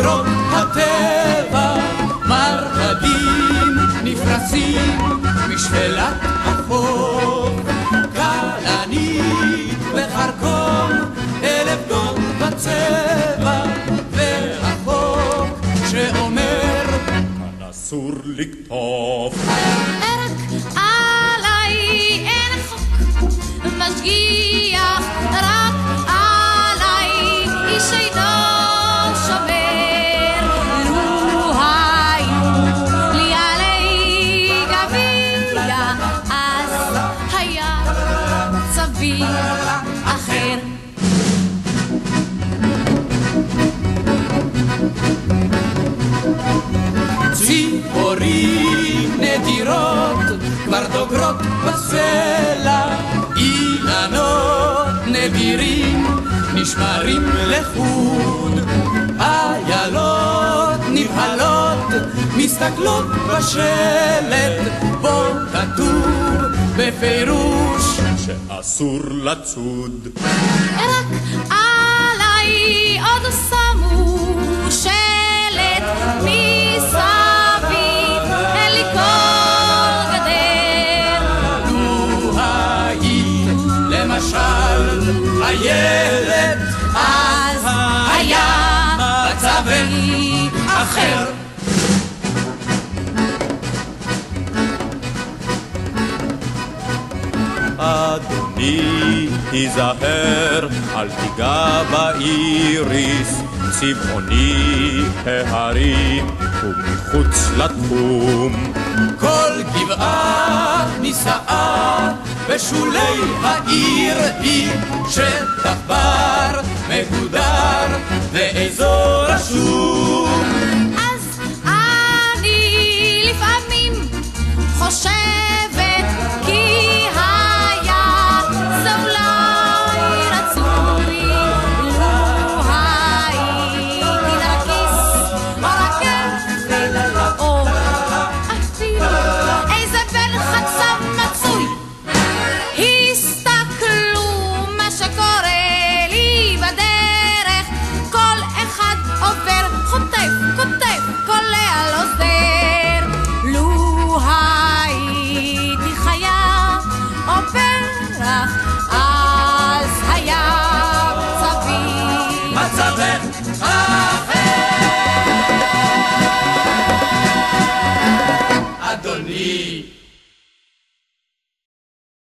נדירות הטבע, מרקדים נפרצים משפלת החוף, כלנית וחרקום אלף גון בצבע, והחוק שאומר כאן אסור לקטוף. רק עליי אין חוק משגיח, רק עליי איש אינו שומר. לו היו לי עלי גביע, אז היה מצבי אחר. ציפורים נדירות כבר דוגרות בסלע, אילנות נבירים נשמרים לחוד, איילות נבהלות מסתכלות בשלט, בו כתוב בפירוש שאסור לצוד. רק עליי עוד שמו שלט מסביב, אין לי כל גדר. לו היית למשל הילד, אז היה מצבי אחר. אדוני תיזהר, אל תיגע באיריס, צבעוני ההרים ומחוץ לתחום. כל גבעה נישאה בשולי העיר היא, שטח בר מגודר ואזור רשום. אז אני לפעמים חושבת כי היה זה אולי רצוי, לו הייתי נרקיס או רכבת או אפילו איזה בן חצב מצוי. הסתכלו מה שקורה לי בדרך, כל אחד עובר חוטף כותב קולע לו זר. לו הייתי חיה או פרח, אז היה מצבך אחר. אדוני